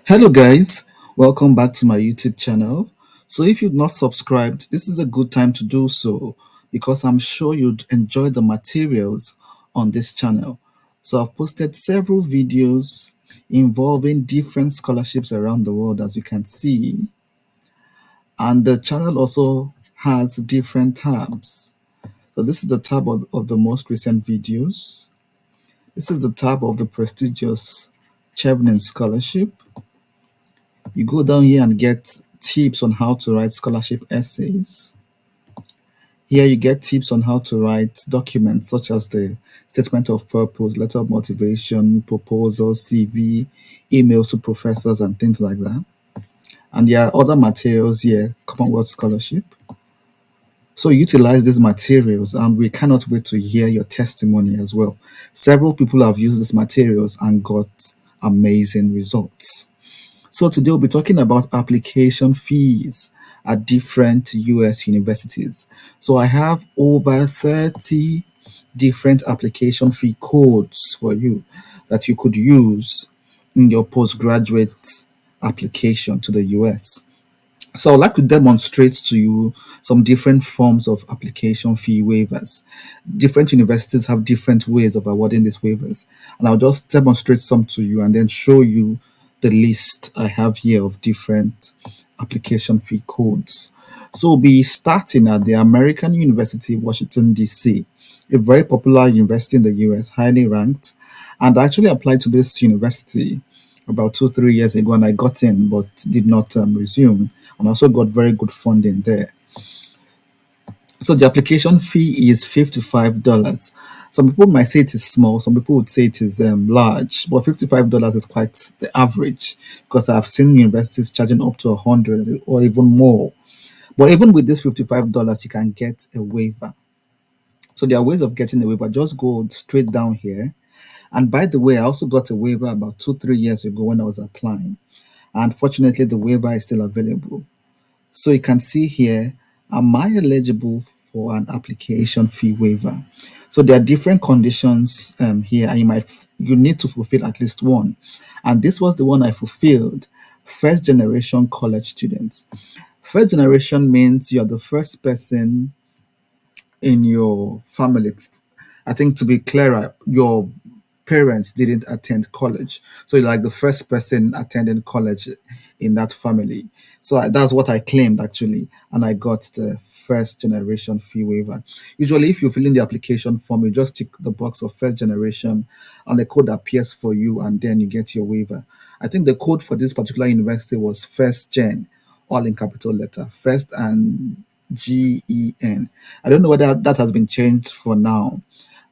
Hello, guys. Welcome back to my YouTube channel. So, if you've not subscribed, this is a good time to do so because I'm sure you'd enjoy the materials on this channel. So, I've posted several videos involving different scholarships around the world, as you can see, and the channel also has different tabs. So, this is the tab of the most recent videos. This is the tab of the prestigious Chevening Scholarship. You go down here and get tips on how to write scholarship essays. Here you get tips on how to write documents such as the statement of purpose, letter of motivation, proposal, CV, emails to professors, and things like that. And there are other materials here, Commonwealth Scholarship. So utilize these materials, and we cannot wait to hear your testimony as well. Several people have used these materials and got amazing results. So today we'll be talking about application fees at different US universities. So I have over 30 different application fee codes for you that you could use in your postgraduate application to the US. So I'd like to demonstrate to you some different forms of application fee waivers. Different universities have different ways of awarding these waivers, and I'll just demonstrate some to you and then show you the list I have here of different application fee codes. So we'll be starting at the American University, Washington, D.C., a very popular university in the US, highly ranked. And I actually applied to this university about 2, 3 years ago, and I got in but did not resume, and also got very good funding there. So the application fee is $55. Some people might say it is small, some people would say it is large, but $55 is quite the average because I've seen universities charging up to 100 or even more. But even with this $55, you can get a waiver. So there are ways of getting a waiver. Just go straight down here. And by the way, I also got a waiver about 2, 3 years ago when I was applying. And fortunately, the waiver is still available. So you can see here, am I eligible for an application fee waiver? So there are different conditions here, and you need to fulfill at least one. And this was the one I fulfilled. First generation college students. First generation means you're the first person in your family. I think to be clearer, your parents didn't attend college. So you're like the first person attending college in that family. So that's what I claimed actually. And I got the first generation fee waiver. Usually, if you fill in the application form, you just tick the box of first generation and the code appears for you, and then you get your waiver. I think the code for this particular university was first gen, all in capital letter, first and GEN. I don't know whether that has been changed for now,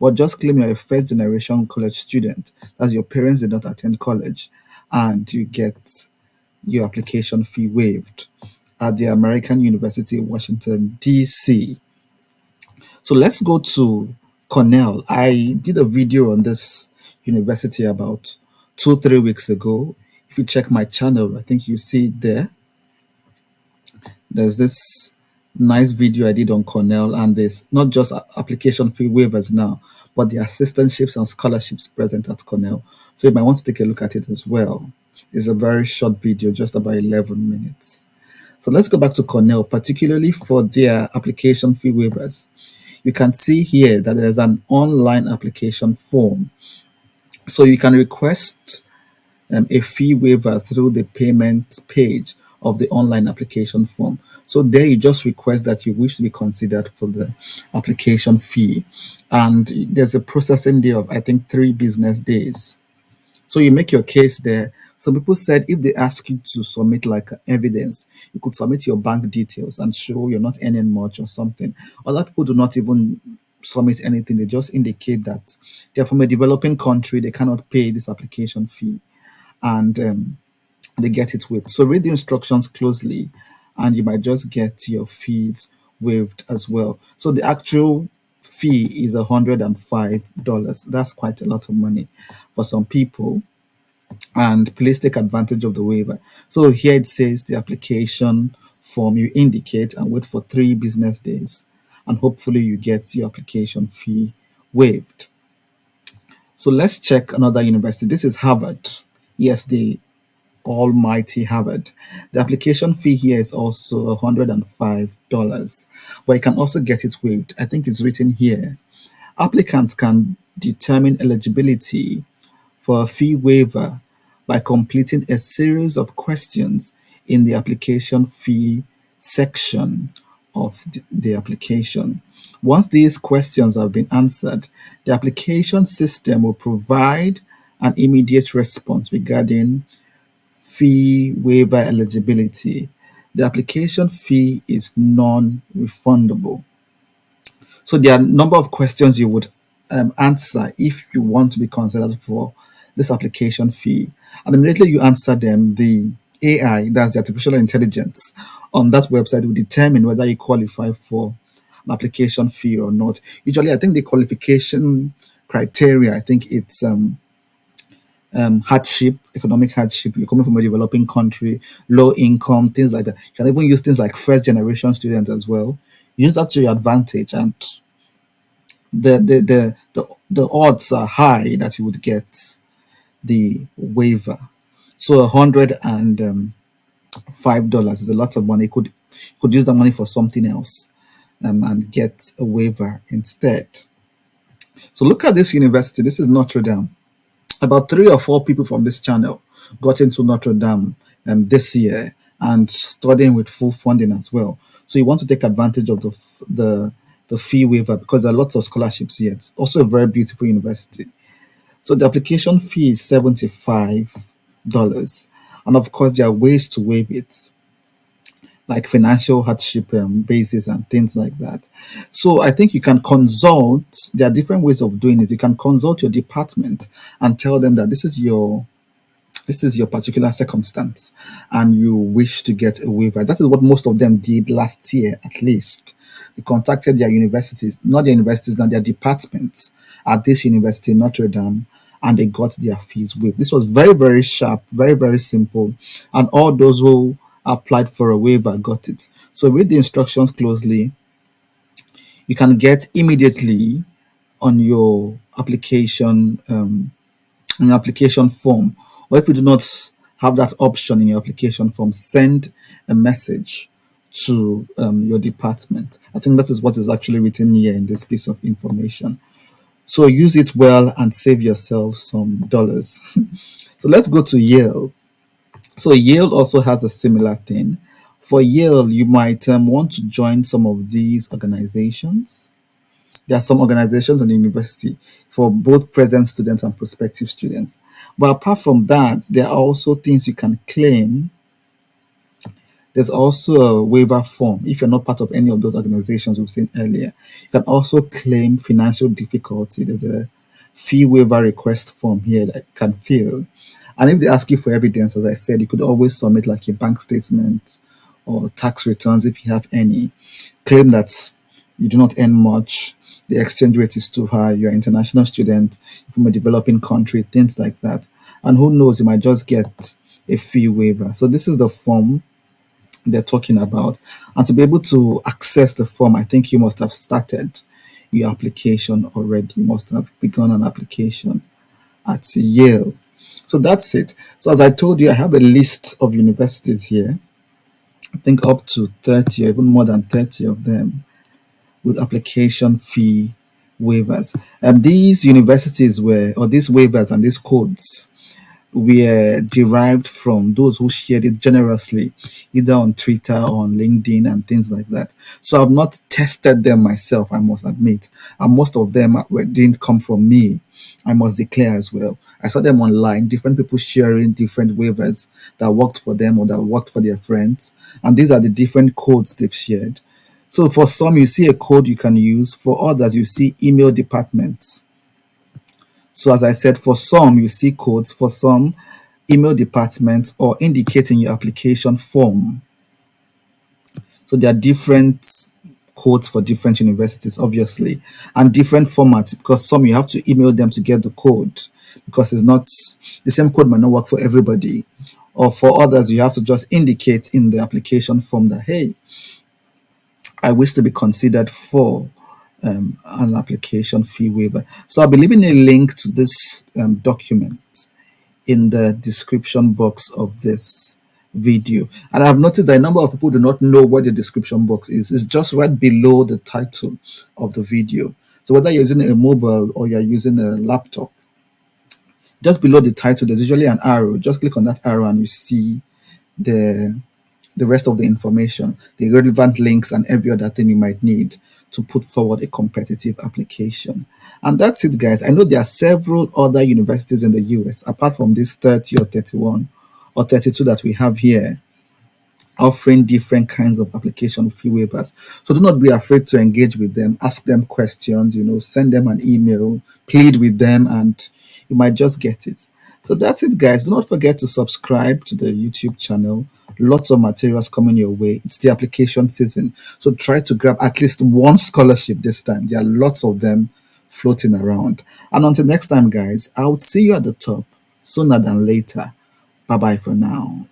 but just claim you're a first generation college student. That's your parents did not attend college, and you get your application fee waived at the American University, Washington, D.C. So let's go to Cornell. I did a video on this university about 2, 3 weeks ago. If you check my channel, I think you see it there. There's this nice video I did on Cornell, and there's not just application fee waivers now, but the assistantships and scholarships present at Cornell. So you might want to take a look at it as well. It's a very short video, just about 11 minutes. So let's go back to Cornell, particularly for their application fee waivers. You can see here that there's an online application form. So you can request a fee waiver through the payment page of the online application form. So there you just request that you wish to be considered for the application fee. And there's a processing day of, I think, 3 business days. So you make your case there. Some people said if they ask you to submit like evidence, you could submit your bank details and show you're not earning much or something. Other people do not even submit anything. They just indicate that they're from a developing country. They cannot pay this application fee, and they get it waived. So read the instructions closely, and you might just get your fees waived as well. So the actual fee is $105. That's quite a lot of money for some people, and please take advantage of the waiver. So here it says the application form you indicate and wait for 3 business days, and hopefully you get your application fee waived. So let's check another university. This is Harvard. Yes, they almighty Harvard. The application fee here is also $105, but you can also get it waived. I think it's written here. Applicants can determine eligibility for a fee waiver by completing a series of questions in the application fee section of the application. Once these questions have been answered, the application system will provide an immediate response regarding fee waiver eligibility. The application fee is non refundable. So there are a number of questions you would answer if you want to be considered for this application fee. And immediately you answer them, the AI, that's the artificial intelligence, on that website will determine whether you qualify for an application fee or not. Usually, I think the qualification criteria, I think it's hardship, economic hardship. You're coming from a developing country, low income, things like that. You can even use things like first generation students as well. Use that to your advantage, and the odds are high that you would get the waiver. So $105 is a lot of money. You could use the money for something else, and get a waiver instead. So look at this university. This is Notre Dame. About 3 or 4 people from this channel got into Notre Dame this year and studying with full funding as well. So you want to take advantage of the fee waiver because there are lots of scholarships here. It's also a very beautiful university. So the application fee is $75, and of course there are ways to waive it, like financial hardship basis and things like that. So I think you can consult. There are different ways of doing it. You can consult your department and tell them that this is your particular circumstance and you wish to get a waiver. That is what most of them did last year, at least. They contacted their universities, not their universities, not their departments at this university, Notre Dame, and they got their fees waived. This was very, very sharp, very, very simple. And all those who applied for a waiver got it. So read the instructions closely. You can get immediately on your application in your application form, or if you do not have that option in your application form, send a message to your department. I think that is what is actually written here in this piece of information. So use it well and save yourself some dollars. So let's go to Yale. So Yale also has a similar thing. For Yale, you might want to join some of these organizations. There are some organizations in the university for both present students and prospective students. But apart from that, there are also things you can claim. There's also a waiver form. If you're not part of any of those organizations we've seen earlier, you can also claim financial difficulty. There's a fee waiver request form here that you can fill. And if they ask you for evidence, as I said, you could always submit like a bank statement or tax returns if you have any. Claim that you do not earn much, the exchange rate is too high, you're an international student from a developing country, things like that. And who knows, you might just get a fee waiver. So this is the form they're talking about. And to be able to access the form, I think you must have started your application already. You must have begun an application at Yale. So that's it. So as I told you, I have a list of universities here. I think up to 30 or even more than 30 of them with application fee waivers. And these universities or these waivers and these codes were derived from those who shared it generously, either on Twitter or on LinkedIn and things like that. So I've not tested them myself, I must admit. And most of them didn't come from me, I must declare as well. I saw them online, different people sharing different waivers that worked for them or that worked for their friends. And these are the different codes they've shared. So for some, you see a code you can use. For others, you see email departments. So as I said, for some, you see codes. For some, email departments or indicating your application form. So there are different codes for different universities, obviously, and different formats, because some you have to email them to get the code, because it's not the same code might not work for everybody. Or for others, you have to just indicate in the application form that, hey, I wish to be considered for an application fee waiver. So I'll be leaving a link to this document in the description box of this video. And I've noticed that a number of people do not know what the description box is. It's just right below the title of the video. So whether you're using a mobile or you're using a laptop, just below the title, there's usually an arrow. Just click on that arrow and you see the the rest of the information, the relevant links, and every other thing you might need to put forward a competitive application. And that's it, guys. I know there are several other universities in the US, apart from this 30 or 31 or 32 that we have here, offering different kinds of application fee waivers. So do not be afraid to engage with them, ask them questions, send them an email, plead with them, and you might just get it. So that's it, guys. Do not forget to subscribe to the YouTube channel. Lots of materials coming your way. It's the application season. So try to grab at least one scholarship this time. There are lots of them floating around. And until next time, guys, I will see you at the top sooner than later. Bye bye for now.